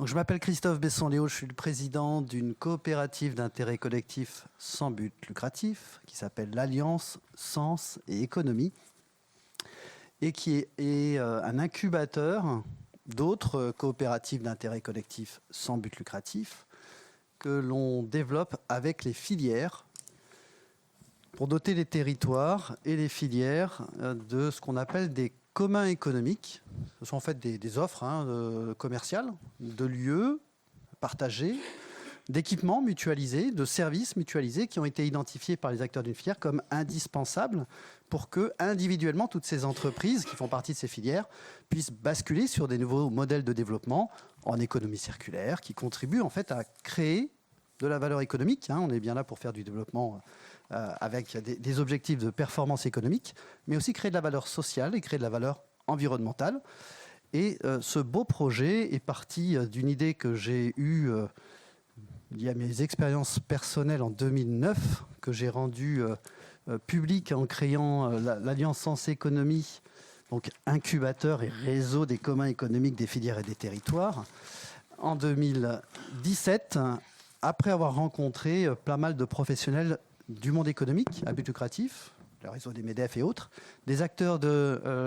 Donc, je m'appelle Christophe Besson-Léo, je suis le président d'une coopérative d'intérêt collectif sans but lucratif qui s'appelle l'Alliance Sens et Économie et qui est un incubateur d'autres coopératives d'intérêt collectif sans but lucratif que l'on développe avec les filières pour doter les territoires et les filières de ce qu'on appelle des communs économiques. Ce sont en fait des offres commerciales, de lieux partagés, d'équipements mutualisés, de services mutualisés qui ont été identifiés par les acteurs d'une filière comme indispensables pour que, individuellement, toutes ces entreprises qui font partie de ces filières puissent basculer sur des nouveaux modèles de développement en économie circulaire qui contribuent en fait à créer de la valeur économique. On est bien là pour faire du développement avec des objectifs de performance économique, mais aussi créer de la valeur sociale et créer de la valeur environnementale. Et ce beau projet est parti d'une idée que j'ai eue liée à mes expériences personnelles en 2009, que j'ai rendue publique en créant l'Alliance Sens Économie, donc incubateur et réseau des communs économiques des filières et des territoires, en 2017, après avoir rencontré pas mal de professionnels du monde économique à but lucratif, le réseau des MEDEF et autres, des acteurs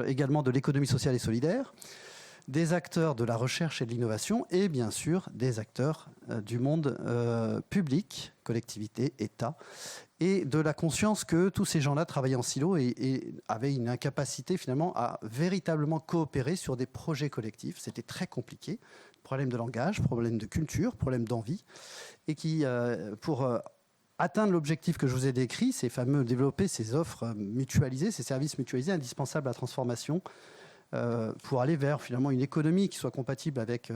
également de l'économie sociale et solidaire, des acteurs de la recherche et de l'innovation et bien sûr des acteurs du monde public, collectivités, État, et de la conscience que tous ces gens-là travaillaient en silo et avaient une incapacité finalement à véritablement coopérer sur des projets collectifs. C'était très compliqué, problème de langage, problème de culture, problème d'envie, et qui, pour atteindre l'objectif que je vous ai décrit, ces fameux développer ces offres mutualisées, ces services mutualisés indispensables à la transformation pour aller vers finalement une économie qui soit compatible avec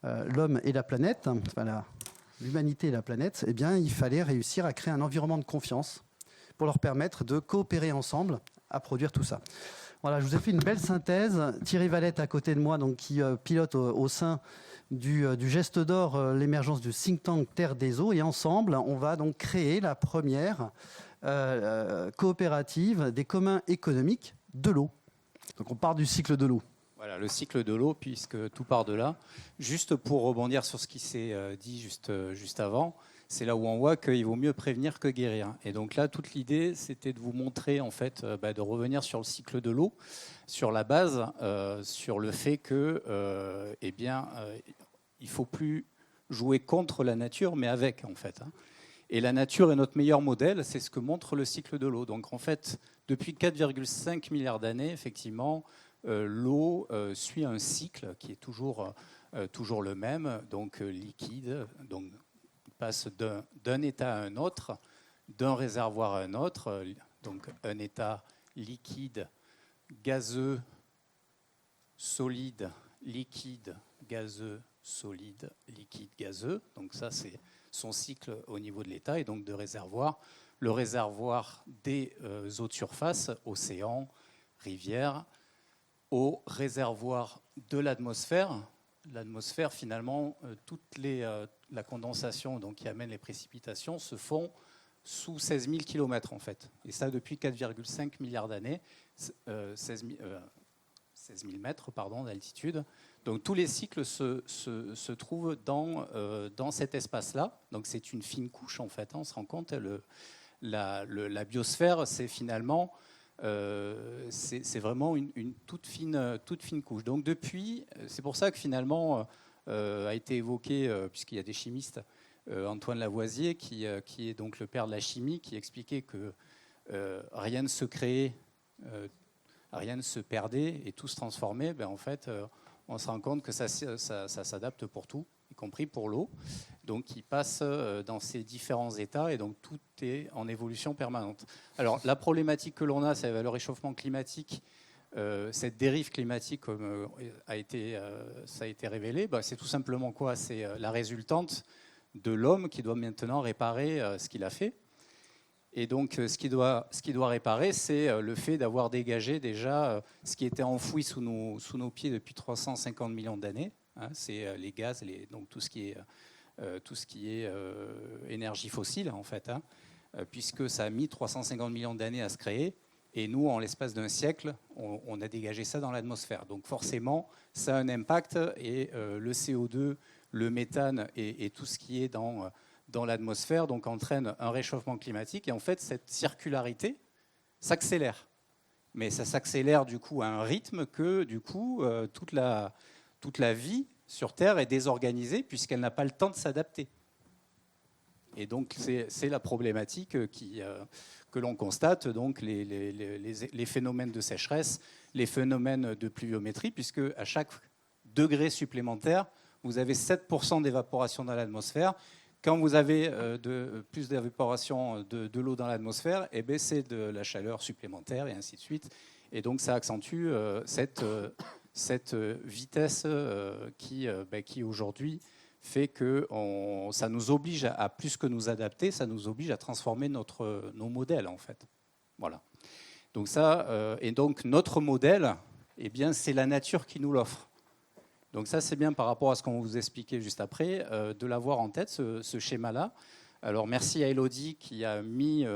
l'homme et la planète, enfin, l'humanité et la planète, eh bien, il fallait réussir à créer un environnement de confiance pour leur permettre de coopérer ensemble à produire tout ça. Voilà, je vous ai fait une belle synthèse. Thierry Valette à côté de moi, donc, qui pilote au sein du Geste d'Or l'émergence du think tank Terre des Eaux. Et ensemble, on va donc créer la première coopérative des communs économiques de l'eau. Donc on part du cycle de l'eau. Voilà, le cycle de l'eau, puisque tout part de là. Juste pour rebondir sur ce qui s'est dit juste avant, c'est là où on voit qu'il vaut mieux prévenir que guérir. Et donc là, toute l'idée, c'était de vous montrer, en fait, de revenir sur le cycle de l'eau, sur la base, sur le fait que, il ne faut plus jouer contre la nature, mais avec, en fait. Et la nature est notre meilleur modèle, c'est ce que montre le cycle de l'eau. Donc en fait, depuis 4,5 milliards d'années, effectivement, l'eau suit un cycle qui est toujours le même, donc liquide, donc passe d'un état à un autre, d'un réservoir à un autre, donc un état liquide, gazeux, solide, liquide, gazeux, solide, liquide, gazeux. Donc ça, c'est son cycle au niveau de l'état et donc de réservoir. Le réservoir des eaux de surface, océans, rivières, au réservoir de l'atmosphère. L'atmosphère, finalement, la condensation donc, qui amène les précipitations se font sous 16 000 km en fait. Et ça depuis 4,5 milliards d'années, 16 000 mètres d'altitude. Donc tous les cycles se trouvent dans cet espace-là. Donc c'est une fine couche en fait. On se rend compte, la biosphère, c'est finalement c'est vraiment une toute fine couche. Donc depuis, c'est pour ça que finalement a été évoqué, puisqu'il y a des chimistes, Antoine Lavoisier, qui est donc le père de la chimie, qui expliquait que rien ne se créait, rien ne se perdait et tout se transformait. En fait, on se rend compte que ça s'adapte pour tout, y compris pour l'eau. Donc, qui passe dans ces différents états et donc tout est en évolution permanente. Alors, la problématique que l'on a, c'est le réchauffement climatique. Cette dérive climatique, comme ça a été révélé, c'est tout simplement quoi? C'est la résultante de l'homme qui doit maintenant réparer ce qu'il a fait. Et donc, ce qu'il doit réparer, c'est le fait d'avoir dégagé déjà ce qui était enfoui sous nos pieds depuis 350 millions d'années. C'est les gaz, donc tout ce qui est énergie fossile, en fait, puisque ça a mis 350 millions d'années à se créer. Et nous, en l'espace d'un siècle, on a dégagé ça dans l'atmosphère. Donc forcément, ça a un impact. Et le CO2, le méthane et tout ce qui est dans l'atmosphère, donc entraîne un réchauffement climatique. Et en fait, cette circularité s'accélère. Mais ça s'accélère du coup à un rythme que du coup, toute la vie sur Terre est désorganisée puisqu'elle n'a pas le temps de s'adapter. Et donc, c'est la problématique que l'on constate, donc les phénomènes de sécheresse, les phénomènes de pluviométrie, puisque à chaque degré supplémentaire, vous avez 7% d'évaporation dans l'atmosphère. Quand vous avez plus d'évaporation de l'eau dans l'atmosphère, eh bien, c'est de la chaleur supplémentaire et ainsi de suite. Et donc, ça accentue cette vitesse qui aujourd'hui fait que ça nous oblige à plus que nous adapter, ça nous oblige à transformer nos modèles, en fait. Voilà. Donc et donc notre modèle, eh bien, c'est la nature qui nous l'offre. Donc ça, c'est bien par rapport à ce qu'on va vous expliquer juste après, de l'avoir en tête, ce schéma-là. Alors, merci à Elodie qui a mis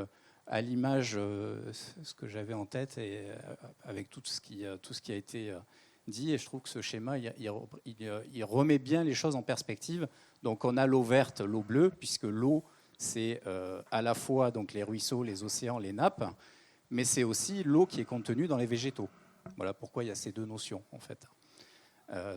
à l'image ce que j'avais en tête et avec tout ce qui a été dit. Et je trouve que ce schéma, il remet bien les choses en perspective. Donc, on a l'eau verte, l'eau bleue, puisque l'eau, c'est à la fois donc, les ruisseaux, les océans, les nappes, mais c'est aussi l'eau qui est contenue dans les végétaux. Voilà pourquoi il y a ces deux notions, en fait.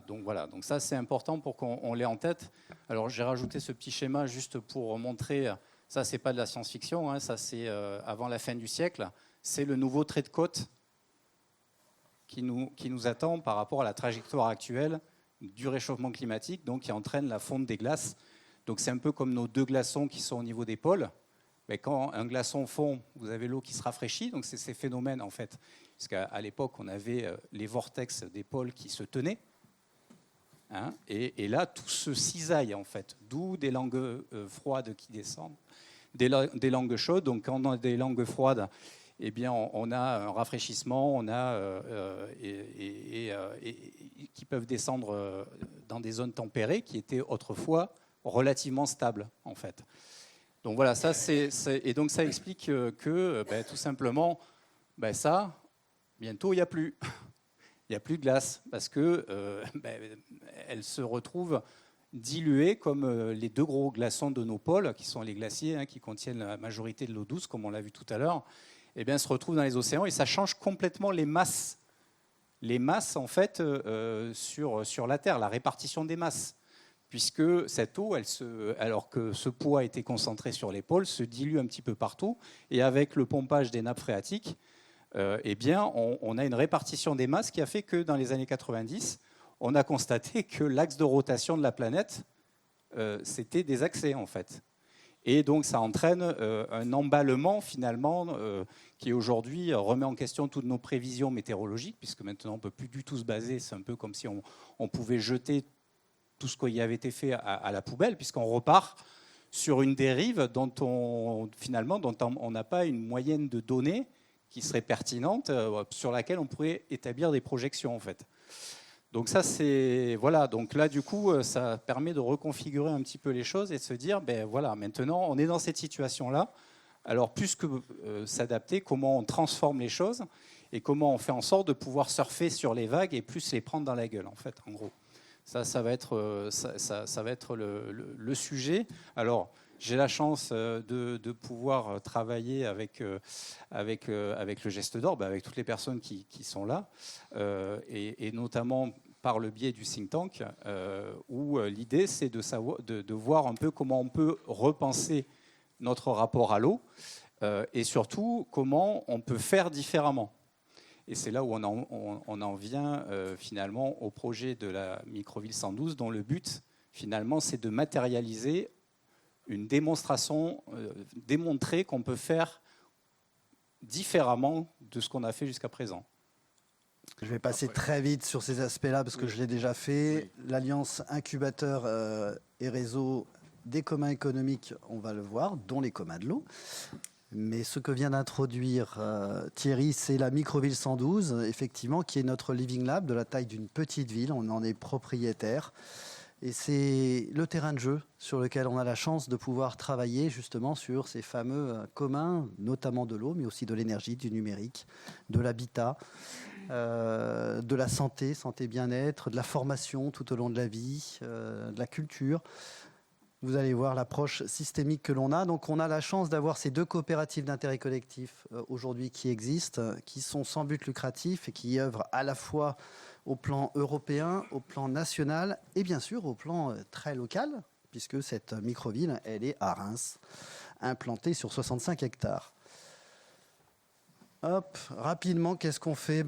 Donc voilà, donc ça c'est important pour qu'on l'ait en tête. Alors j'ai rajouté ce petit schéma juste pour montrer, ça c'est pas de la science-fiction, hein, ça c'est avant la fin du siècle, c'est le nouveau trait de côte qui nous attend par rapport à la trajectoire actuelle du réchauffement climatique, donc qui entraîne la fonte des glaces. Donc c'est un peu comme nos deux glaçons qui sont au niveau des pôles. Mais quand un glaçon fond, vous avez l'eau qui se rafraîchit, donc c'est ces phénomènes en fait. Parce qu'à l'époque, on avait les vortex des pôles qui se tenaient. Hein, et là, tout se cisaille en fait, d'où des langues froides qui descendent, des langues chaudes. Donc, quand on a des langues froides, eh bien, on a un rafraîchissement, on a qui peuvent descendre dans des zones tempérées qui étaient autrefois relativement stables en fait. Donc voilà, et donc ça explique que tout simplement, ça, bientôt il n'y a plus. Il n'y a plus de glace parce que elle se retrouve diluée comme les deux gros glaçons de nos pôles, qui sont les glaciers, hein, qui contiennent la majorité de l'eau douce, comme on l'a vu tout à l'heure, eh bien, se retrouvent dans les océans et ça change complètement les masses. Les masses, en fait, sur la Terre, la répartition des masses. Puisque cette eau, alors que ce poids était concentré sur les pôles, se dilue un petit peu partout. Et avec le pompage des nappes phréatiques, eh bien, on a une répartition des masses qui a fait que dans les années 90, on a constaté que l'axe de rotation de la planète, c'était des accès en fait. Et donc ça entraîne un emballement finalement qui aujourd'hui remet en question toutes nos prévisions météorologiques, puisque maintenant on ne peut plus du tout se baser, c'est un peu comme si on pouvait jeter tout ce qui avait été fait à la poubelle, puisqu'on repart sur une dérive dont on n'a pas une moyenne de données qui serait pertinente, sur laquelle on pourrait établir des projections en fait. Donc ça c'est voilà. Donc là du coup ça permet de reconfigurer un petit peu les choses et de se dire voilà, maintenant on est dans cette situation là. Alors plus que s'adapter, comment on transforme les choses et comment on fait en sorte de pouvoir surfer sur les vagues et plus les prendre dans la gueule en fait en gros. Ça va être le sujet. Alors j'ai la chance de pouvoir travailler avec le Geste d'Or, avec toutes les personnes qui sont là, et notamment par le biais du think tank, où l'idée c'est de voir un peu comment on peut repenser notre rapport à l'eau, et surtout comment on peut faire différemment. Et c'est là où on en vient finalement au projet de la Microville 112, dont le but finalement c'est de matérialiser une démonstration, démontrer qu'on peut faire différemment de ce qu'on a fait jusqu'à présent. Je vais passer très vite sur ces aspects-là parce que je l'ai déjà fait. Oui. L'alliance incubateur et réseau des communs économiques, on va le voir, dont les communs de l'eau. Mais ce que vient d'introduire Thierry, c'est la Microville 112, effectivement, qui est notre Living Lab de la taille d'une petite ville. On en est propriétaire. Et c'est le terrain de jeu sur lequel on a la chance de pouvoir travailler justement sur ces fameux communs, notamment de l'eau, mais aussi de l'énergie, du numérique, de l'habitat de la santé, bien-être, de la formation tout au long de la vie, de la culture. Vous allez voir l'approche systémique que l'on a. Donc on a la chance d'avoir ces 2 coopératives d'intérêt collectif aujourd'hui qui existent, qui sont sans but lucratif et qui œuvrent à la fois au plan européen, au plan national et bien sûr au plan très local, puisque cette microville, elle est à Reims, implantée sur 65 hectares. Hop, rapidement, qu'est-ce qu'on fait?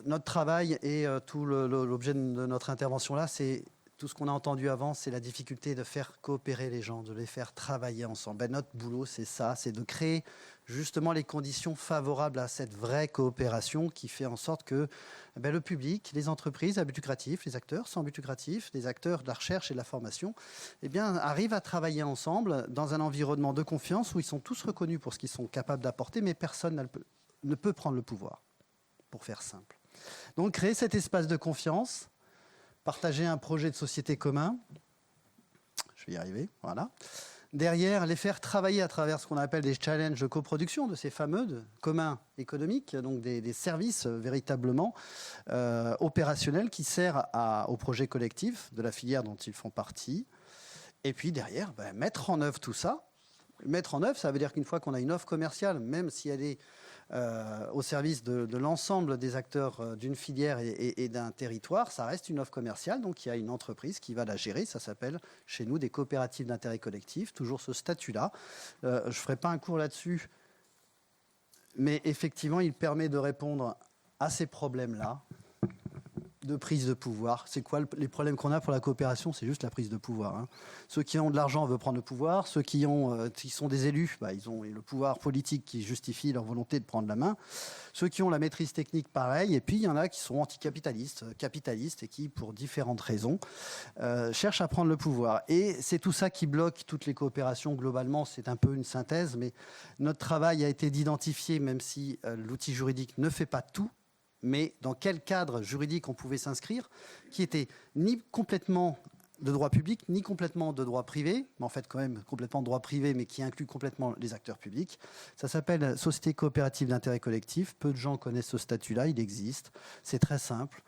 Notre travail et tout l'objet de notre intervention là, c'est tout ce qu'on a entendu avant, c'est la difficulté de faire coopérer les gens, de les faire travailler ensemble. Notre boulot, c'est ça, c'est de créer justement les conditions favorables à cette vraie coopération qui fait en sorte que le public, les entreprises à but lucratif, les acteurs sans but lucratif, les acteurs de la recherche et de la formation, arrivent à travailler ensemble dans un environnement de confiance où ils sont tous reconnus pour ce qu'ils sont capables d'apporter, mais personne ne peut prendre le pouvoir, pour faire simple. Donc créer cet espace de confiance, partager un projet de société commun. Je vais y arriver, voilà. Derrière, les faire travailler à travers ce qu'on appelle des challenges de coproduction, de ces fameux communs économiques, donc des services véritablement opérationnels qui servent au projet collectif de la filière dont ils font partie. Et puis derrière, mettre en œuvre tout ça. Mettre en œuvre, ça veut dire qu'une fois qu'on a une offre commerciale, même si elle est au service de l'ensemble des acteurs d'une filière et d'un territoire, ça reste une offre commerciale. Donc il y a une entreprise qui va la gérer. Ça s'appelle chez nous des coopératives d'intérêt collectif. Toujours ce statut-là. Je ne ferai pas un cours là-dessus, mais effectivement, il permet de répondre à ces problèmes-là de prise de pouvoir. C'est quoi les problèmes qu'on a pour la coopération? C'est juste la prise de pouvoir. Hein. Ceux qui ont de l'argent veulent prendre le pouvoir. Ceux qui sont des élus, ils ont le pouvoir politique qui justifie leur volonté de prendre la main. Ceux qui ont la maîtrise technique, pareil. Et puis, il y en a qui sont anticapitalistes, capitalistes et qui, pour différentes raisons, cherchent à prendre le pouvoir. Et c'est tout ça qui bloque toutes les coopérations. Globalement, c'est un peu une synthèse, mais notre travail a été d'identifier, même si l'outil juridique ne fait pas tout, mais dans quel cadre juridique on pouvait s'inscrire, qui était ni complètement de droit public, ni complètement de droit privé, mais en fait quand même complètement de droit privé, mais qui inclut complètement les acteurs publics. Ça s'appelle Société coopérative d'intérêt collectif. Peu de gens connaissent ce statut-là, il existe. C'est très simple,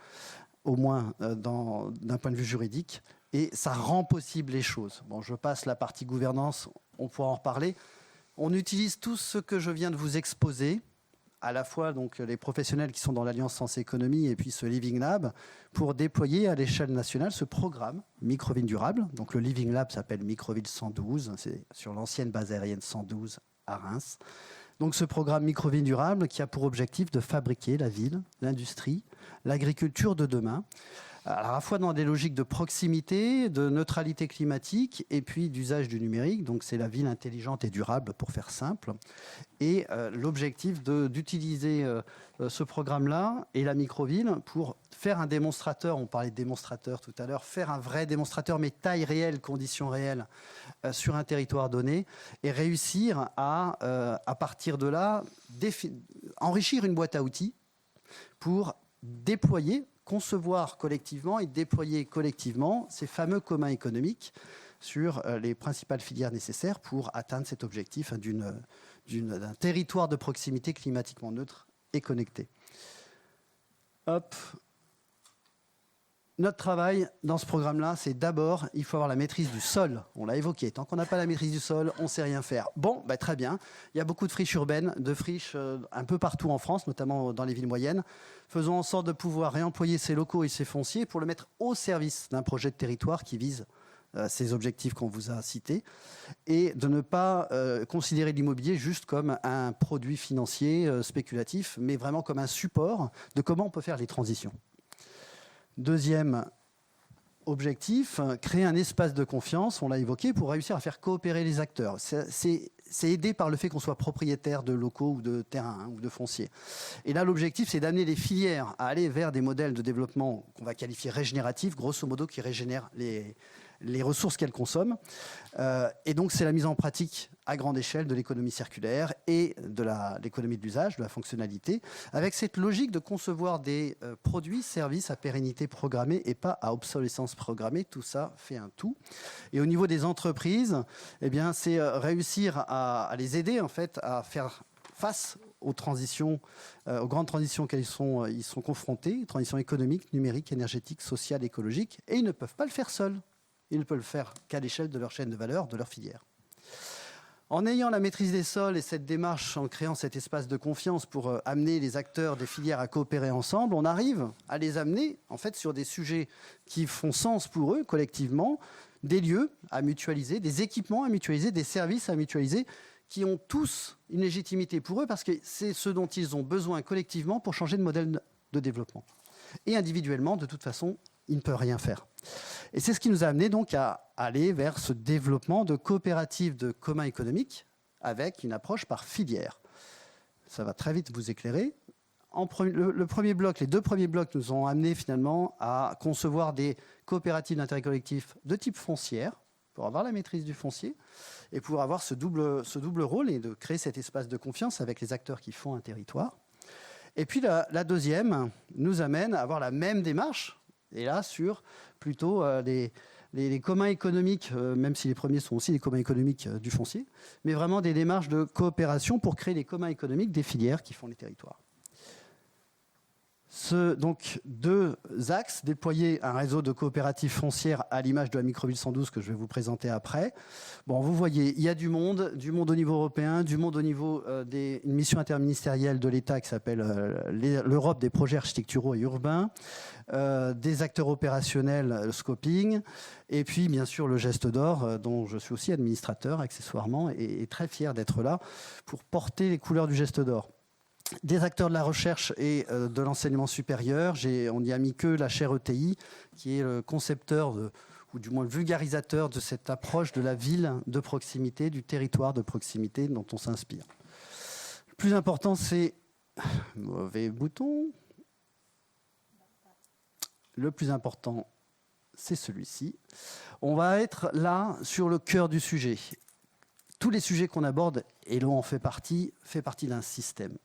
au moins d'un point de vue juridique, et ça rend possible les choses. Bon, je passe la partie gouvernance, on pourra en reparler. On utilise tout ce que je viens de vous exposer, à la fois donc, les professionnels qui sont dans l'Alliance Sens Économie et puis ce Living Lab, pour déployer à l'échelle nationale ce programme Microville durable. Donc le Living Lab s'appelle Microville 112, c'est sur l'ancienne base aérienne 112 à Reims. Donc ce programme Microville durable qui a pour objectif de fabriquer la ville, l'industrie, l'agriculture de demain, à la fois dans des logiques de proximité, de neutralité climatique et puis d'usage du numérique. Donc c'est la ville intelligente et durable pour faire simple. Et l'objectif d'utiliser ce programme-là et la microville pour faire un démonstrateur, on parlait de démonstrateur tout à l'heure, faire un vrai démonstrateur mais taille réelle, conditions réelles sur un territoire donné et réussir à partir de là, enrichir une boîte à outils pour déployer, concevoir collectivement et déployer collectivement ces fameux communs économiques sur les principales filières nécessaires pour atteindre cet objectif d'un territoire de proximité climatiquement neutre et connecté. Hop. Notre travail dans ce programme-là, c'est d'abord, il faut avoir la maîtrise du sol. On l'a évoqué. Tant qu'on n'a pas la maîtrise du sol, on ne sait rien faire. Bon, très bien. Il y a beaucoup de friches urbaines, de friches un peu partout en France, notamment dans les villes moyennes. Faisons en sorte de pouvoir réemployer ces locaux et ces fonciers pour le mettre au service d'un projet de territoire qui vise ces objectifs qu'on vous a cités et de ne pas considérer l'immobilier juste comme un produit financier spéculatif, mais vraiment comme un support de comment on peut faire les transitions. Deuxième objectif, créer un espace de confiance, on l'a évoqué, pour réussir à faire coopérer les acteurs. C'est aidé par le fait qu'on soit propriétaire de locaux ou de terrains ou de fonciers. Et là, l'objectif, c'est d'amener les filières à aller vers des modèles de développement qu'on va qualifier régénératifs, grosso modo, qui régénèrent les ressources qu'elles consomment. Et donc, c'est la mise en pratique à grande échelle de l'économie circulaire et de l'économie de l'usage, de la fonctionnalité, avec cette logique de concevoir des produits, services à pérennité programmée et pas à obsolescence programmée. Tout ça fait un tout. Et au niveau des entreprises, c'est réussir à les aider en fait à faire face aux transitions, aux grandes transitions auxquelles ils sont confrontés, transitions économiques, numériques, énergétiques, sociales, écologiques, et ils ne peuvent pas le faire seuls. Ils ne peuvent le faire qu'à l'échelle de leur chaîne de valeur, de leur filière. En ayant la maîtrise des sols et cette démarche, en créant cet espace de confiance pour amener les acteurs des filières à coopérer ensemble, on arrive à les amener en fait sur des sujets qui font sens pour eux collectivement, des lieux à mutualiser, des équipements à mutualiser, des services à mutualiser, qui ont tous une légitimité pour eux parce que c'est ce dont ils ont besoin collectivement pour changer de modèle de développement. Et individuellement, de toute façon, ils ne peuvent rien faire. Et c'est ce qui nous a amené donc à aller vers ce développement de coopératives de commun économique avec une approche par filière. Ça va très vite vous éclairer. Le premier bloc, les deux premiers blocs nous ont amené finalement à concevoir des coopératives d'intérêt collectif de type foncière pour avoir la maîtrise du foncier et pour avoir ce double rôle et de créer cet espace de confiance avec les acteurs qui font un territoire. Et puis la deuxième nous amène à avoir la même démarche, et là sur plutôt les communs économiques, même si les premiers sont aussi les communs économiques du foncier, mais vraiment des démarches de coopération pour créer les communs économiques des filières qui font les territoires. Donc deux axes, déployer un réseau de coopératives foncières à l'image de la Microville 112 que je vais vous présenter après. Bon, vous voyez, il y a du monde au niveau européen, du monde au niveau d'une mission interministérielle de l'État qui s'appelle l'Europe des projets architecturaux et urbains, des acteurs opérationnels, le scoping, et puis bien sûr le Geste d'Or, dont je suis aussi administrateur accessoirement et très fier d'être là pour porter les couleurs du Geste d'Or. Des acteurs de la recherche et de l'enseignement supérieur. On n'y a mis que la chaire ETI, qui est le concepteur, ou du moins le vulgarisateur de cette approche de la ville de proximité, du territoire de proximité dont on s'inspire. Le plus important, c'est... Mauvais bouton. Le plus important, c'est celui-ci. On va être là sur le cœur du sujet. Tous les sujets qu'on aborde, et l'on en fait partie d'un système.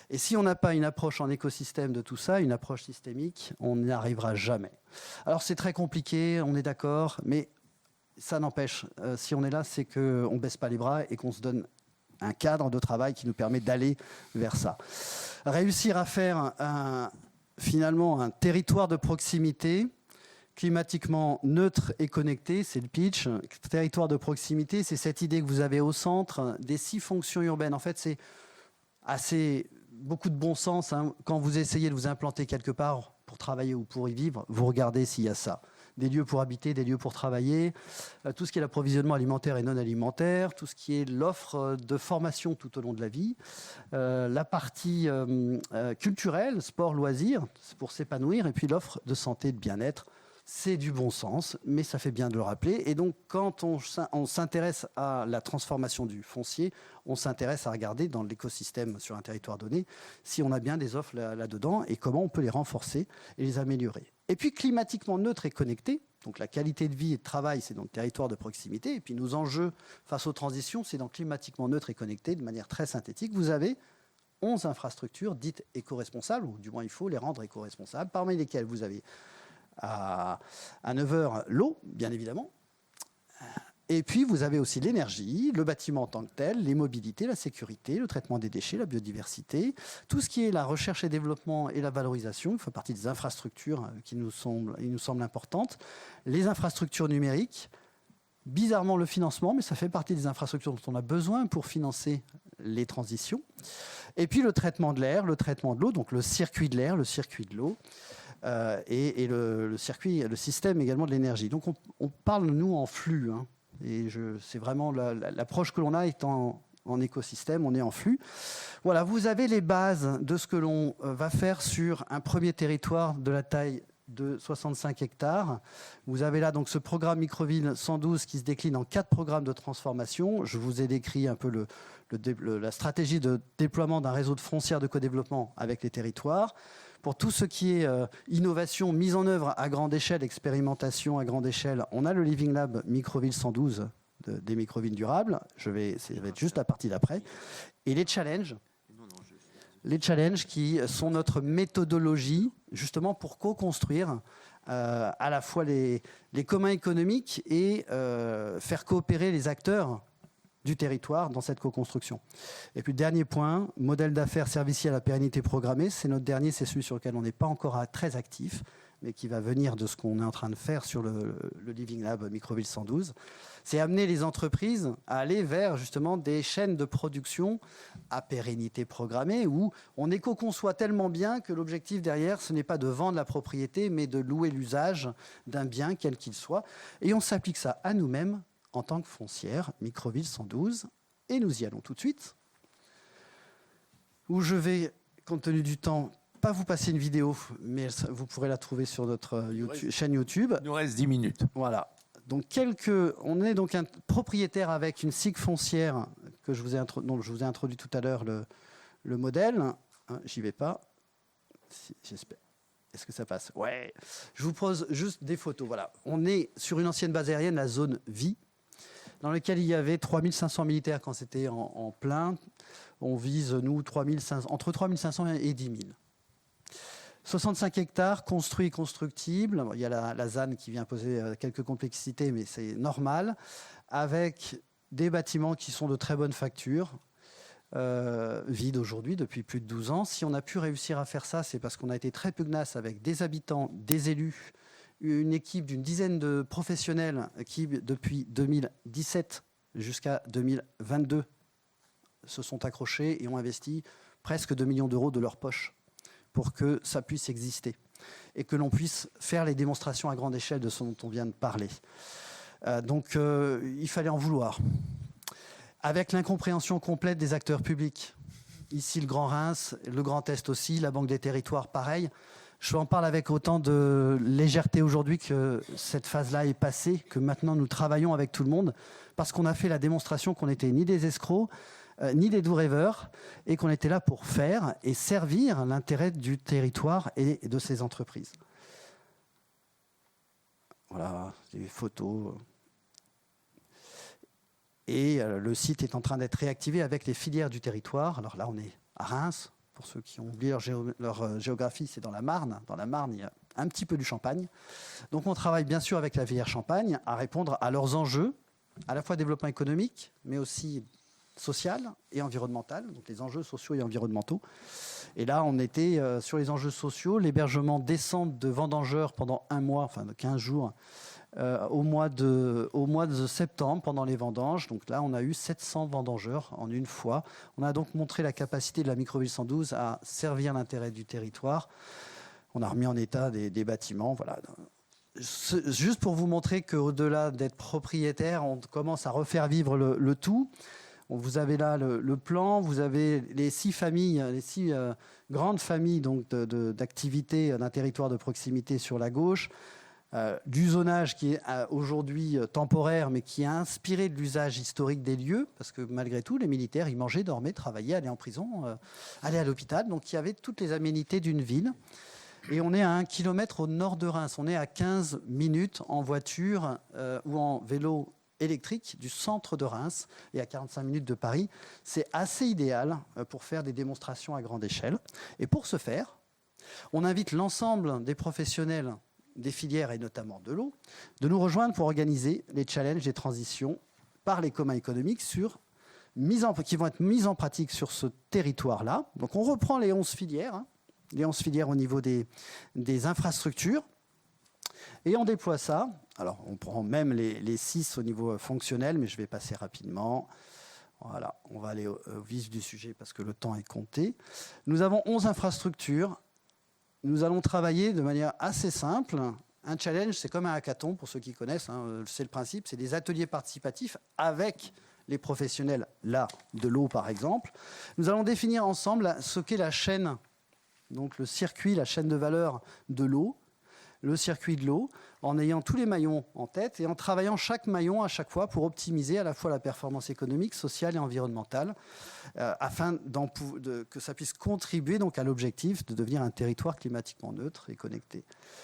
Et si on n'a pas une approche en écosystème de tout ça, une approche systémique, on n'y arrivera jamais. Alors c'est très compliqué, on est d'accord, mais ça n'empêche, si on est là, c'est qu'on ne baisse pas les bras et qu'on se donne un cadre de travail qui nous permet d'aller vers ça. Réussir à faire finalement un territoire de proximité climatiquement neutre et connecté, c'est le pitch. Territoire de proximité, c'est cette idée que vous avez au centre des 6 fonctions urbaines. En fait, c'est beaucoup de bon sens. Hein. Quand vous essayez de vous implanter quelque part pour travailler ou pour y vivre, vous regardez s'il y a ça. Des lieux pour habiter, des lieux pour travailler, tout ce qui est l'approvisionnement alimentaire et non alimentaire, tout ce qui est l'offre de formation tout au long de la vie, la partie culturelle, sport, loisirs, pour s'épanouir, et puis l'offre de santé et de bien-être. C'est du bon sens, mais ça fait bien de le rappeler. Et donc, quand on s'intéresse à la transformation du foncier, on s'intéresse à regarder dans l'écosystème sur un territoire donné si on a bien des offres là-dedans et comment on peut les renforcer et les améliorer. Et puis, climatiquement neutre et connecté, donc la qualité de vie et de travail, c'est dans le territoire de proximité. Et puis, nos enjeux face aux transitions, c'est dans climatiquement neutre et connecté, de manière très synthétique. Vous avez 11 infrastructures dites éco-responsables, ou du moins, il faut les rendre éco-responsables, parmi lesquelles vous avez à 9h l'eau, bien évidemment. Et puis, vous avez aussi l'énergie, le bâtiment en tant que tel, les mobilités, la sécurité, le traitement des déchets, la biodiversité, tout ce qui est la recherche et développement et la valorisation, il fait partie des infrastructures qui nous semblent importantes. Les infrastructures numériques, bizarrement le financement, mais ça fait partie des infrastructures dont on a besoin pour financer les transitions. Et puis, le traitement de l'air, le traitement de l'eau, donc le circuit de l'air, le circuit de l'eau. Et le système également de l'énergie. Donc on parle, nous, en flux. Hein, et c'est vraiment l'approche que l'on a étant en écosystème, on est en flux. Voilà, vous avez les bases de ce que l'on va faire sur un premier territoire de la taille de 65 hectares. Vous avez là donc ce programme Microville 112 qui se décline en 4 programmes de transformation. Je vous ai décrit un peu la stratégie de déploiement d'un réseau de foncières de co-développement avec les territoires. Pour tout ce qui est innovation, mise en œuvre à grande échelle, expérimentation à grande échelle, on a le Living Lab Microville 112 des microvilles durables. Ça va être juste la partie d'après. Et les challenges qui sont notre méthodologie justement pour co-construire à la fois les communs économiques et faire coopérer les acteurs du territoire dans cette co-construction. Et puis dernier point, modèle d'affaires serviciel à pérennité programmée. C'est notre dernier, c'est celui sur lequel on n'est pas encore très actif, mais qui va venir de ce qu'on est en train de faire sur le Living Lab Microville 112. C'est amener les entreprises à aller vers justement des chaînes de production à pérennité programmée où on éco-conçoit tellement bien que l'objectif derrière, ce n'est pas de vendre la propriété, mais de louer l'usage d'un bien, quel qu'il soit. Et on s'applique ça à nous-mêmes en tant que foncière, Microville 112. Et nous y allons tout de suite. Où je vais, compte tenu du temps, pas vous passer une vidéo, mais vous pourrez la trouver sur notre chaîne YouTube. Il nous reste 10 minutes. Voilà. Donc on est donc un propriétaire avec une SIG foncière que dont je vous ai introduit tout à l'heure le modèle. Hein, j'y vais pas. J'espère. Est-ce que ça passe? Ouais. Je vous pose juste des photos. Voilà. On est sur une ancienne base aérienne, la zone Vie, dans laquelle il y avait 3500 militaires quand c'était en plein. On vise, nous, entre 3500 et 10 000. 65 hectares construits et constructibles. Il y a la ZAN qui vient poser quelques complexités, mais c'est normal. Avec des bâtiments qui sont de très bonne facture, vides aujourd'hui depuis plus de 12 ans. Si on a pu réussir à faire ça, c'est parce qu'on a été très pugnace avec des habitants, des élus, une équipe d'une dizaine de professionnels qui, depuis 2017 jusqu'à 2022, se sont accrochés et ont investi presque 2 millions d'euros de leur poche pour que ça puisse exister et que l'on puisse faire les démonstrations à grande échelle de ce dont on vient de parler. Donc, il fallait en vouloir. Avec l'incompréhension complète des acteurs publics. Ici, le Grand Reims, le Grand Est aussi, la Banque des Territoires, pareil. Je en parle avec autant de légèreté aujourd'hui que cette phase-là est passée, que maintenant nous travaillons avec tout le monde, parce qu'on a fait la démonstration qu'on n'était ni des escrocs, ni des doux rêveurs, et qu'on était là pour faire et servir l'intérêt du territoire et de ses entreprises. Voilà, des photos. Et le site est en train d'être réactivé avec les filières du territoire. Alors là, on est à Reims. Pour ceux qui ont oublié leur géographie, c'est dans la Marne. Dans la Marne, il y a un petit peu du Champagne. Donc on travaille bien sûr avec la filière Champagne à répondre à leurs enjeux, à la fois développement économique, mais aussi social et environnemental, donc les enjeux sociaux et environnementaux. Et là, on était sur les enjeux sociaux, l'hébergement décent de vendangeurs pendant un mois, enfin de 15 jours, au mois de septembre, pendant les vendanges. Donc là, on a eu 700 vendangeurs en une fois. On a donc montré la capacité de la Microville 112 à servir l'intérêt du territoire. On a remis en état des bâtiments. Voilà. Juste pour vous montrer qu'au-delà d'être propriétaire, on commence à refaire vivre le tout. Vous avez là le plan, vous avez les 6 familles, les 6 grandes familles donc d'activités d'un territoire de proximité sur la gauche, du zonage qui est aujourd'hui temporaire, mais qui est inspiré de l'usage historique des lieux, parce que malgré tout, les militaires, ils mangeaient, dormaient, travaillaient, allaient en prison, allaient à l'hôpital. Donc il y avait toutes les aménités d'une ville. Et on est à 1 kilomètre au nord de Reims. On est à 15 minutes en voiture ou en vélo électrique du centre de Reims et à 45 minutes de Paris. C'est assez idéal pour faire des démonstrations à grande échelle. Et pour ce faire, on invite l'ensemble des professionnels des filières et notamment de l'eau de nous rejoindre pour organiser les challenges des transitions par les communs économiques qui vont être mises en pratique sur ce territoire-là. Donc on reprend les 11 filières, les 11 filières au niveau des infrastructures. Et on déploie ça. Alors, on prend même les 6 au niveau fonctionnel, mais je vais passer rapidement. Voilà, on va aller au vif du sujet parce que le temps est compté. Nous avons 11 infrastructures. Nous allons travailler de manière assez simple. Un challenge, c'est comme un hackathon, pour ceux qui connaissent. C'est le principe, c'est des ateliers participatifs avec les professionnels, là, de l'eau par exemple. Nous allons définir ensemble ce qu'est la chaîne, donc le circuit, la chaîne de valeur de l'eau, le circuit de l'eau, en ayant tous les maillons en tête et en travaillant chaque maillon à chaque fois pour optimiser à la fois la performance économique, sociale et environnementale, afin que ça puisse contribuer donc à l'objectif de devenir un territoire climatiquement neutre et connecté.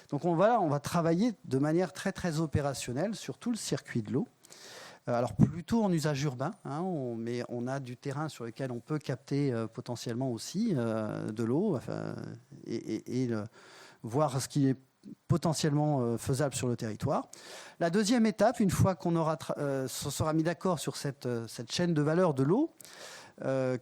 Donc on va travailler de manière très très opérationnelle sur tout le circuit de l'eau. Alors plutôt en usage urbain, mais on a du terrain sur lequel on peut capter potentiellement aussi de l'eau et voir ce qui est potentiellement faisable sur le territoire. La deuxième étape, une fois qu'on se sera mis d'accord sur cette chaîne de valeur de l'eau,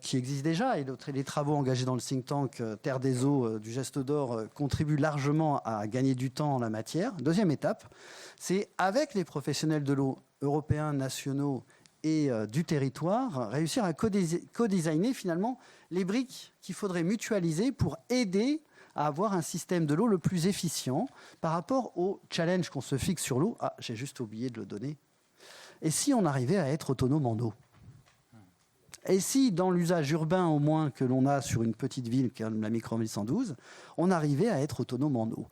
qui existe déjà, et les travaux engagés dans le think tank Terre des eaux du Geste d'Or contribuent largement à gagner du temps en la matière. Deuxième étape, c'est avec les professionnels de l'eau européens, nationaux et du territoire, réussir à co-designer finalement les briques qu'il faudrait mutualiser pour aider à avoir un système de l'eau le plus efficient par rapport au challenge qu'on se fixe sur l'eau. Ah, j'ai juste oublié de le donner. Et si on arrivait à être autonome en eau ? Et si, dans l'usage urbain au moins que l'on a sur une petite ville comme la microville 112, on arrivait à être autonome en eau ?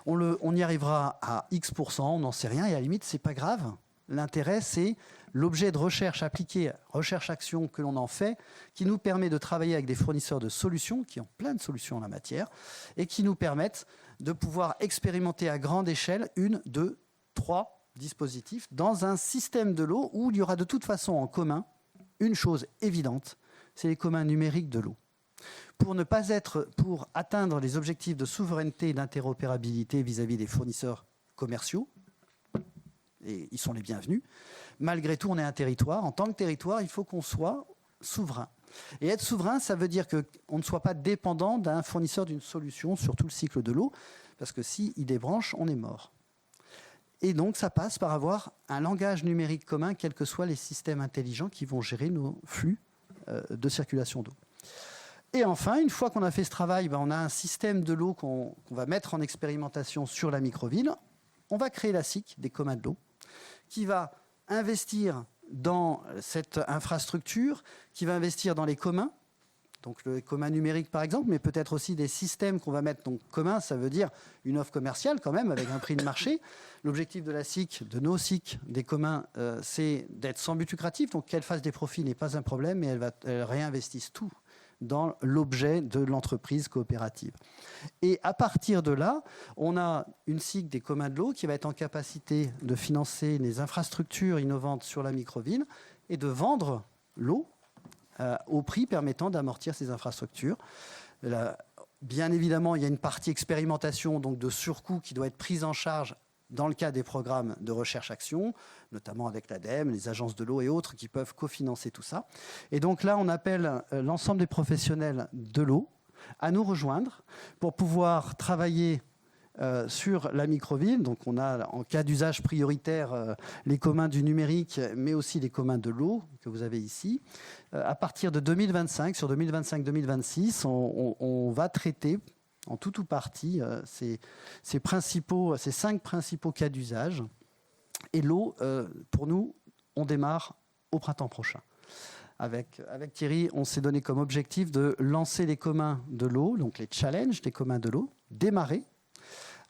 On y arrivera à X%, on n'en sait rien, et à la limite, c'est pas grave. L'intérêt, c'est l'objet de recherche appliquée, recherche-action que l'on en fait, qui nous permet de travailler avec des fournisseurs de solutions, qui ont plein de solutions en la matière, et qui nous permettent de pouvoir expérimenter à grande échelle 1, 2, 3 dispositifs dans un système de l'eau où il y aura de toute façon en commun une chose évidente, c'est les communs numériques de l'eau. Pour atteindre les objectifs de souveraineté et d'interopérabilité vis-à-vis des fournisseurs commerciaux, et ils sont les bienvenus, malgré tout, on est un territoire. En tant que territoire, il faut qu'on soit souverain. Et être souverain, ça veut dire qu'on ne soit pas dépendant d'un fournisseur d'une solution sur tout le cycle de l'eau, parce que s'il débranche, on est mort. Et donc, ça passe par avoir un langage numérique commun, quels que soient les systèmes intelligents qui vont gérer nos flux de circulation d'eau. Et enfin, une fois qu'on a fait ce travail, on a un système de l'eau qu'on va mettre en expérimentation sur la microville. On va créer la SIC, des communs de l'eau, qui va investir dans cette infrastructure, qui va investir dans les communs, donc le commun numérique par exemple, mais peut-être aussi des systèmes qu'on va mettre. Donc commun, ça veut dire une offre commerciale quand même, avec un prix de marché. L'objectif de la SIC, de nos SIC, des communs, c'est d'être sans but lucratif. Donc qu'elle fasse des profits n'est pas un problème, mais elle réinvestisse tout dans l'objet de l'entreprise coopérative. Et à partir de là, on a une SIC des communs de l'eau qui va être en capacité de financer les infrastructures innovantes sur la microville et de vendre l'eau au prix permettant d'amortir ces infrastructures. Bien évidemment, il y a une partie expérimentation, donc de surcoût, qui doit être prise en charge dans le cadre des programmes de recherche-action, notamment avec l'ADEME, les agences de l'eau et autres qui peuvent cofinancer tout ça. Et donc là, on appelle l'ensemble des professionnels de l'eau à nous rejoindre pour pouvoir travailler sur la microville. Donc on a en cas d'usage prioritaire les communs du numérique, mais aussi les communs de l'eau que vous avez ici. À partir de 2025, sur 2025-2026, on va traiter en tout ou partie ces 5 principaux cas d'usage. Et l'eau, pour nous, on démarre au printemps prochain. Avec Thierry, on s'est donné comme objectif de lancer les communs de l'eau, donc les challenges des communs de l'eau, démarrer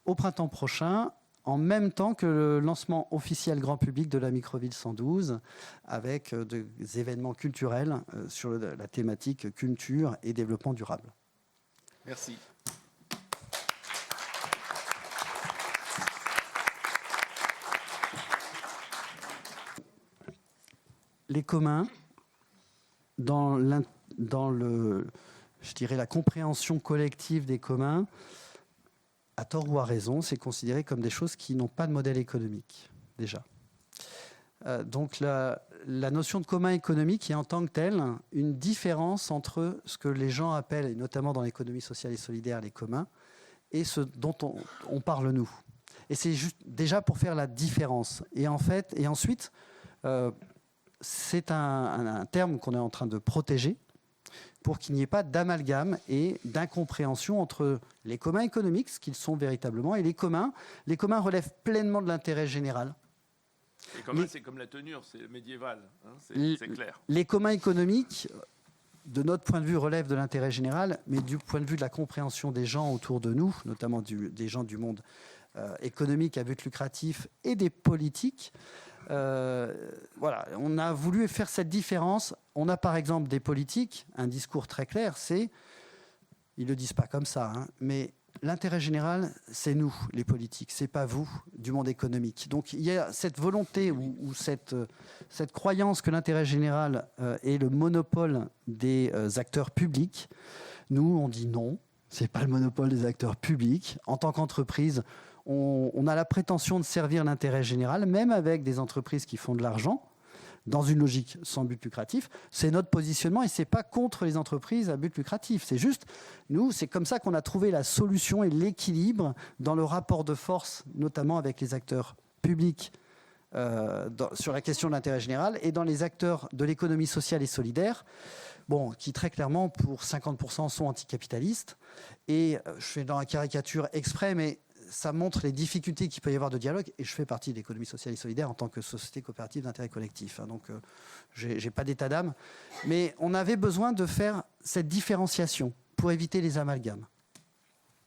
au printemps prochain, en même temps que le lancement officiel grand public de la microville 112, avec des événements culturels sur la thématique culture et développement durable. Merci. Les communs, dans la compréhension collective des communs, à tort ou à raison, c'est considéré comme des choses qui n'ont pas de modèle économique, déjà. Donc la notion de commun économique est en tant que telle une différence entre ce que les gens appellent, et notamment dans l'économie sociale et solidaire, les communs, et ce dont on parle nous. Et c'est juste déjà pour faire la différence. Et ensuite, c'est un terme qu'on est en train de protéger pour qu'il n'y ait pas d'amalgame et d'incompréhension entre les communs économiques, ce qu'ils sont véritablement, et les communs. Les communs relèvent pleinement de l'intérêt général. Les communs, c'est comme la tenure, c'est médiéval, hein, c'est clair. Les communs économiques, de notre point de vue, relèvent de l'intérêt général, mais du point de vue de la compréhension des gens autour de nous, notamment des gens du monde économique à but lucratif et des politiques, voilà, on a voulu faire cette différence. On a par exemple des politiques, un discours très clair, c'est, ils ne le disent pas comme ça, hein, mais l'intérêt général, c'est nous, les politiques, c'est pas vous, du monde économique. Donc il y a cette volonté ou cette croyance que l'intérêt général est le monopole des acteurs publics. Nous, on dit non, c'est pas le monopole des acteurs publics. En tant qu'entreprise, on a la prétention de servir l'intérêt général, même avec des entreprises qui font de l'argent, dans une logique sans but lucratif. C'est notre positionnement et ce n'est pas contre les entreprises à but lucratif. C'est juste, nous, c'est comme ça qu'on a trouvé la solution et l'équilibre dans le rapport de force, notamment avec les acteurs publics sur la question de l'intérêt général et dans les acteurs de l'économie sociale et solidaire, qui très clairement, pour 50%, sont anticapitalistes. Et je fais dans la caricature exprès, mais ça montre les difficultés qu'il peut y avoir de dialogue. Et je fais partie de l'économie sociale et solidaire en tant que société coopérative d'intérêt collectif. Donc, je n'ai pas d'état d'âme. Mais on avait besoin de faire cette différenciation pour éviter les amalgames.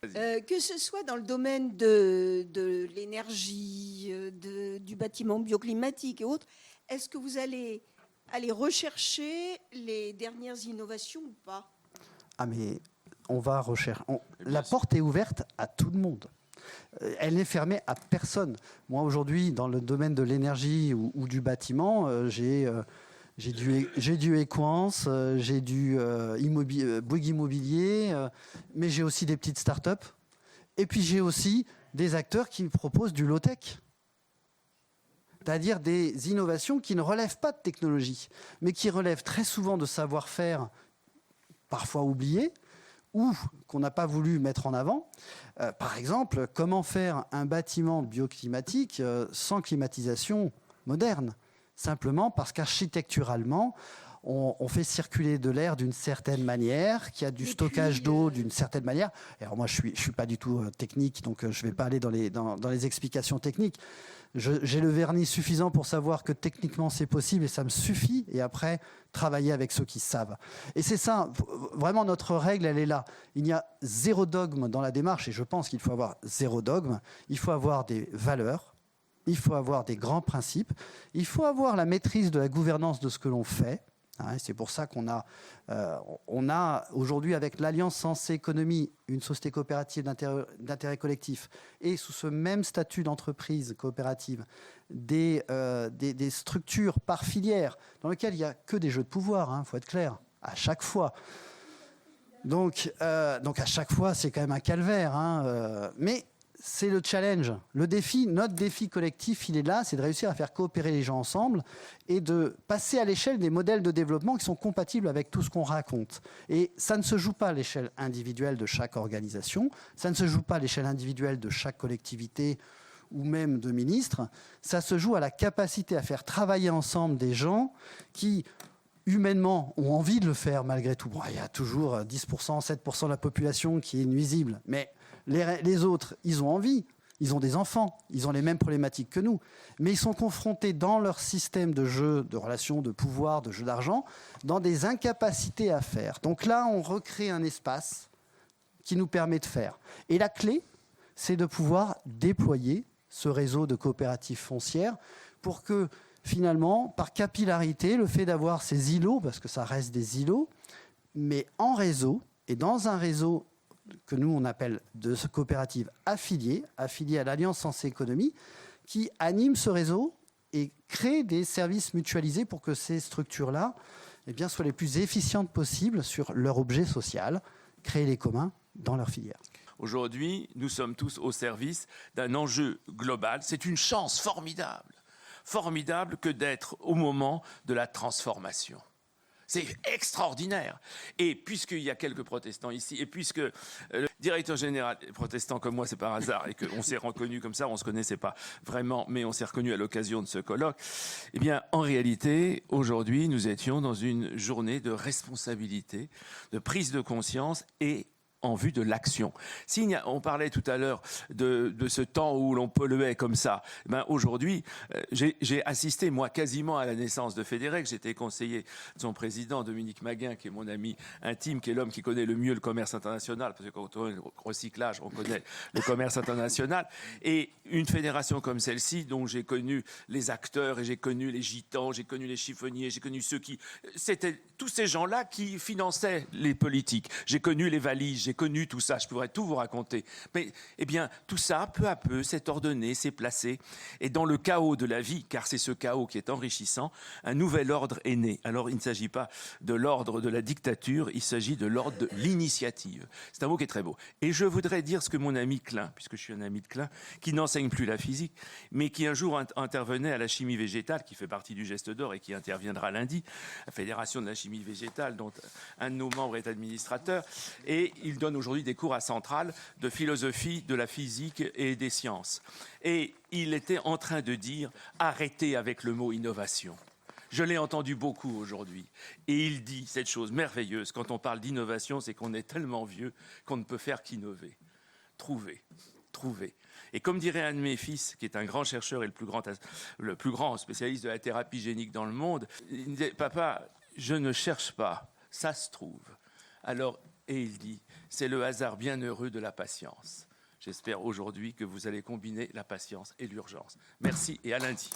Que ce soit dans le domaine de l'énergie, du bâtiment bioclimatique et autres, est-ce que vous allez aller rechercher les dernières innovations ou pas ? Ah, mais on va rechercher. La porte est ouverte à tout le monde. Elle n'est fermée à personne. Moi, aujourd'hui, dans le domaine de l'énergie ou du bâtiment, j'ai du Equance, j'ai du Bouygues Immobilier, mais j'ai aussi des petites startups. Et puis, j'ai aussi des acteurs qui proposent du low-tech. C'est-à-dire des innovations qui ne relèvent pas de technologie, mais qui relèvent très souvent de savoir-faire, parfois oublié, ou qu'on n'a pas voulu mettre en avant. Par exemple, comment faire un bâtiment bioclimatique sans climatisation moderne ? Simplement parce qu'architecturalement, on fait circuler de l'air d'une certaine manière, qu'il y a du stockage d'eau d'une certaine manière. Alors moi, je suis pas du tout technique, donc je ne vais pas aller dans les explications techniques. J'ai le vernis suffisant pour savoir que techniquement c'est possible et ça me suffit. Et après, travailler avec ceux qui savent. Et c'est ça, vraiment notre règle, elle est là. Il y a zéro dogme dans la démarche et je pense qu'il faut avoir zéro dogme. Il faut avoir des valeurs, il faut avoir des grands principes, il faut avoir la maîtrise de la gouvernance de ce que l'on fait. C'est pour ça qu'on a aujourd'hui avec l'Alliance Sens et Économie une société coopérative d'intérêt collectif et sous ce même statut d'entreprise coopérative des structures par filière dans lesquelles il n'y a que des jeux de pouvoir, il faut être clair, à chaque fois. Donc à chaque fois c'est quand même un calvaire, mais c'est le challenge, le défi, notre défi collectif, il est là, c'est de réussir à faire coopérer les gens ensemble et de passer à l'échelle des modèles de développement qui sont compatibles avec tout ce qu'on raconte. Et ça ne se joue pas à l'échelle individuelle de chaque organisation, ça ne se joue pas à l'échelle individuelle de chaque collectivité ou même de ministre, ça se joue à la capacité à faire travailler ensemble des gens qui, humainement, ont envie de le faire malgré tout. Il y a toujours 10%, 7% de la population qui est nuisible, mais les autres, ils ont envie, ils ont des enfants, ils ont les mêmes problématiques que nous, mais ils sont confrontés dans leur système de jeu, de relations, de pouvoir, de jeu d'argent, dans des incapacités à faire. Donc là, on recrée un espace qui nous permet de faire. Et la clé, c'est de pouvoir déployer ce réseau de coopératives foncières pour que, finalement, par capillarité, le fait d'avoir ces îlots, parce que ça reste des îlots, mais en réseau, et dans un réseau que nous, on appelle de coopératives affiliées à l'Alliance Sens et Économie, qui anime ce réseau et crée des services mutualisés pour que ces structures-là soient les plus efficientes possibles sur leur objet social, créer les communs dans leur filière. Aujourd'hui, nous sommes tous au service d'un enjeu global. C'est une chance formidable que d'être au moment de la transformation. C'est extraordinaire. Et puisqu'il y a quelques protestants ici, et puisque le directeur général est protestant comme moi, c'est par hasard, et qu'on s'est reconnus comme ça, on ne se connaissait pas vraiment, mais on s'est reconnus à l'occasion de ce colloque, eh bien, en réalité, aujourd'hui, nous étions dans une journée de responsabilité, de prise de conscience et en vue de l'action. On parlait tout à l'heure de ce temps où l'on polluait comme ça. Aujourd'hui, j'ai assisté, moi, quasiment à la naissance de Fédérec. J'étais conseiller de son président, Dominique Maguin, qui est mon ami intime, qui est l'homme qui connaît le mieux le commerce international, parce que quand on est au recyclage, on connaît le commerce international. Et une fédération comme celle-ci, dont j'ai connu les acteurs, et j'ai connu les gitans, j'ai connu les chiffonniers, j'ai connu ceux qui... C'était tous ces gens-là qui finançaient les politiques. J'ai connu les valises, j'ai j'ai connu tout ça, je pourrais tout vous raconter. Mais eh bien, tout ça, peu à peu, s'est ordonné, s'est placé. Et dans le chaos de la vie, car c'est ce chaos qui est enrichissant, un nouvel ordre est né. Alors, il ne s'agit pas de l'ordre de la dictature, il s'agit de l'ordre de l'initiative. C'est un mot qui est très beau. Et je voudrais dire ce que mon ami Klein, puisque je suis un ami de Klein, qui n'enseigne plus la physique, mais qui un jour intervenait à la chimie végétale, qui fait partie du Geste d'Or et qui interviendra lundi, la Fédération de la chimie végétale, dont un de nos membres est administrateur, et il donne aujourd'hui des cours à Centrale de philosophie, de la physique et des sciences. Et il était en train de dire « arrêtez avec le mot innovation ». Je l'ai entendu beaucoup aujourd'hui. Et il dit cette chose merveilleuse, quand on parle d'innovation, c'est qu'on est tellement vieux qu'on ne peut faire qu'innover. Trouver. Et comme dirait un de mes fils, qui est un grand chercheur et le plus grand spécialiste de la thérapie génique dans le monde, il me disait « Papa, je ne cherche pas, ça se trouve ». Alors, et il dit « C'est le hasard bienheureux de la patience ». J'espère aujourd'hui que vous allez combiner la patience et l'urgence. Merci et à lundi.